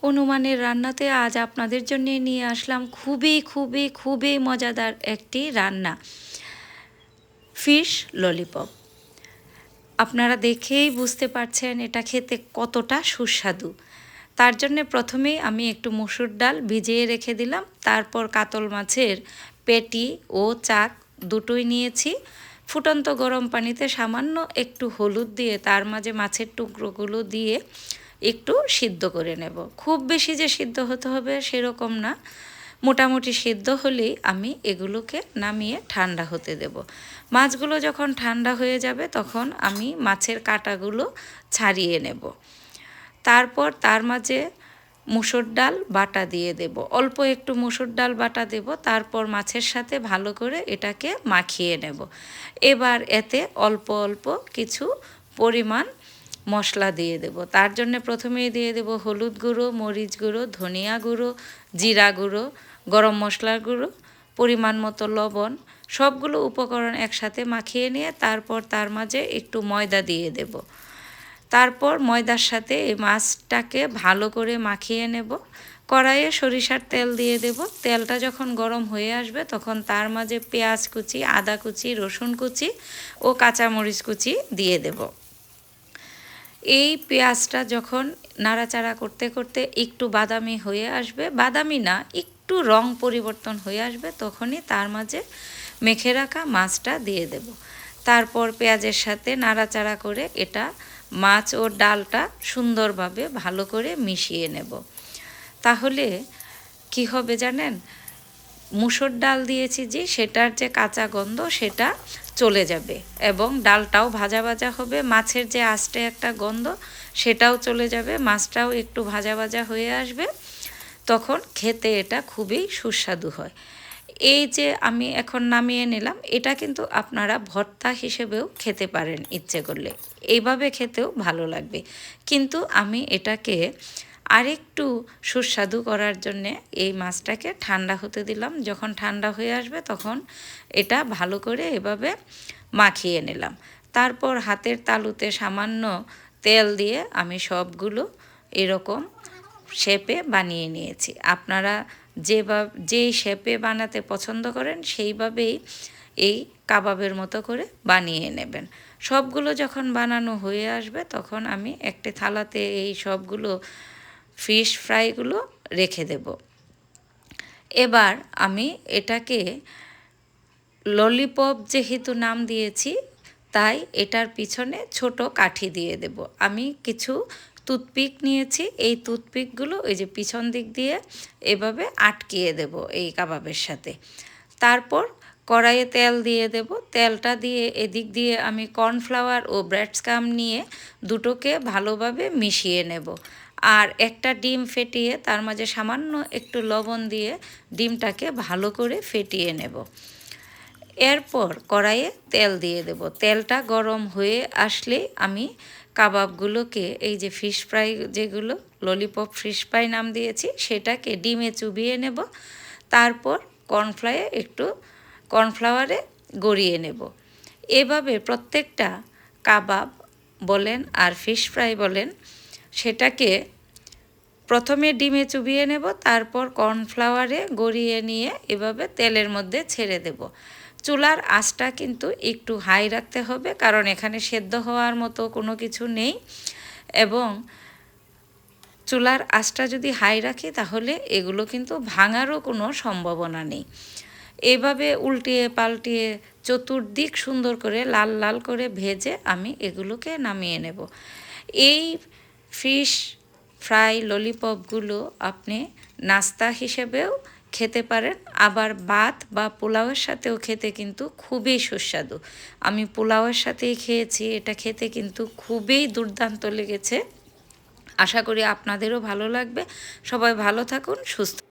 অনুমানের রান্নাতে আজ আপনাদের জন্য নিয়ে আসলাম খুবই খুবই খুবই মজাদার একটি রান্না, ফিশ ললিপপ। আপনারা দেখেই বুঝতে পারছেন এটা খেতে কতটা সুস্বাদু। তার জন্য প্রথমেই আমি একটু মসুর ডাল ভিজিয়ে রেখে দিলাম, তারপর কাতল মাছের পেটি ও চাক দুটোই নিয়েছি। ফুটন্ত গরম পানিতে সামান্য একটু হলুদ দিয়ে তার মাঝে মাছের টুকরোগুলো দিয়ে একটু সিদ্ধ করে নেব। খুব বেশি যে সিদ্ধ হতে হবে সেরকম না, মোটামুটি সিদ্ধ হলেই আমি এগুলোকে নামিয়ে ঠান্ডা হতে দেব। মাছগুলো যখন ঠান্ডা হয়ে যাবে তখন আমি মাছের কাঁটাগুলো ছাড়িয়ে নেব। তারপর তার মাঝে মুসুর ডাল বাটা দিয়ে দেব, অল্প একটু মুসুর ডাল বাটা দেব। তারপর মাছের সাথে ভালো করে এটাকে মাখিয়ে নেব। এবার এতে অল্প অল্প কিছু পরিমাণ মশলা দিয়ে দেব। তার জন্য প্রথমেই দিয়ে দেব হলুদ গুঁড়ো, মরিচ গুঁড়ো, ধনিয়া গুঁড়ো, জিরা গুঁড়ো, গরম মশলার গুঁড়ো, পরিমাণ মতো লবণ। সবগুলো উপকরণ একসাথে মাখিয়ে নিয়ে তারপর তার মাঝে একটু ময়দা দিয়ে দেব। তারপর ময়দার সাথে এই মাছটাকে ভালো করে মাখিয়ে নেব। কড়াইয়ে সরিষার তেল দিয়ে দেব। তেলটা যখন গরম হয়ে আসবে তখন তার মাঝে পেঁয়াজ কুচি, আদা কুচি, রসুন কুচি ও কাঁচামরিচ কুচি দিয়ে দেব। এই পেঁয়াজটা যখন নাড়াচাড়া করতে করতে একটু বাদামি হয়ে আসবে, বাদামি না একটু রং পরিবর্তন হয়ে আসবে, তখনই তার মাঝে মেখে রাখা মাছটা দিয়ে দেব। তারপর পেঁয়াজের সাথে নাড়াচাড়া করে এটা মাছ ও ডালটা সুন্দরভাবে ভালো করে মিশিয়ে নেব। তাহলে কি হবে জানেন, মুসুর ডাল দিয়েছি যে সেটার যে কাঁচা গন্ধ সেটা চলে যাবে এবং ডালটাও ভাজা ভাজা হবে। মাছের যে আস্তে একটা গন্ধ সেটাও চলে যাবে, মাছটাও একটু ভাজা ভাজা হয়ে আসবে, তখন খেতে এটা খুবই সুস্বাদু হয়। এই যে আমি এখন নামিয়ে নিলাম, এটা কিন্তু আপনারা ভর্তা হিসেবেও খেতে পারেন ইচ্ছে করলে, এইভাবে খেতেও ভালো লাগবে। কিন্তু আমি এটাকে আরেকটু সুস্বাদু করার জন্যে এই মাছটাকে ঠান্ডা হতে দিলাম। যখন ঠান্ডা হয়ে আসবে তখন এটা ভালো করে এভাবে মাখিয়ে নিলাম। তারপর হাতের তালুতে সামান্য তেল দিয়ে আমি সবগুলো এরকম শেপে বানিয়ে নিয়েছি। আপনারা যেই শেপে বানাতে পছন্দ করেন সেইভাবেই এই কাবাবের মতো করে বানিয়ে নেবেন। সবগুলো যখন বানানো হয়ে আসবে তখন আমি একটি থালাতে এই সবগুলো ফিশ ফ্রাইগুলো রেখে দেব। এবার আমি এটাকে ললিপপ যেহেতু নাম দিয়েছি তাই এটার পিছনে ছোট কাঠি দিয়ে দেব। আমি কিছু টুথপিক নিয়েছি, এই টুথপিকগুলো ওই যে পিছন দিক দিয়ে এভাবে আটকিয়ে দেব এই কাবাবের সাথে। তারপর কড়াইয়ে তেল দিয়ে দেব। তেলটা দিয়ে এদিক দিয়ে আমি কর্নফ্লাওয়ার ও ব্রেডস্কাম নিয়ে দুটোকে ভালোভাবে মিশিয়ে নেব। আর একটা ডিম ফেটিয়ে তার মাঝে সামান্য একটু লবণ দিয়ে ডিমটাকে ভালো করে ফেটিয়ে নেব। এরপর কড়াইয়ে তেল দিয়ে দেব। তেলটা গরম হয়ে আসলে আমি কাবাবগুলোকে, এই যে ফিশ ফ্রাই যেগুলো ললিপপ ফিশ ফ্রাই নাম দিয়েছি, সেটাকে ডিমে চুবিয়ে নেব। তারপর কর্নফ্লাওয়ারে গড়িয়ে নেব। এভাবে প্রত্যেকটা কাবাব বলেন আর ফিশ ফ্রাই বলেন, সেটাকে প্রথমে ডিমে চুবিয়ে নেব, তারপর কর্নফ্লাওয়ারে গড়িয়ে নিয়ে এভাবে তেলের মধ্যে ছেড়ে দেব। চুলার আঁচটা কিন্তু একটু হাই রাখতে হবে, কারণ এখানে সেদ্ধ হওয়ার মতো কোনো কিছু নেই, এবং চুলার আঁচটা যদি হাই রাখি তাহলে এগুলো কিন্তু ভাঙারও কোনো সম্ভাবনা নেই। এভাবে উল্টিয়ে পাল্টিয়ে চতুর্দিক সুন্দর করে লাল লাল করে ভেজে আমি এগুলোকে নামিয়ে নেব। এই ফিশ ফ্রাই ললিপপগুলো আপনি নাস্তা হিসেবেও খেতে পারেন, আবার ভাত বা পোলাওয়ের সাথেও খেতে কিন্তু খুবই সুস্বাদু। আমি পোলাওয়ের সাথেই খেয়েছি, এটা খেতে কিন্তু খুবই দুর্দান্ত লেগেছে। আশা করি আপনাদেরও ভালো লাগবে। সবাই ভালো থাকুন, সুস্থ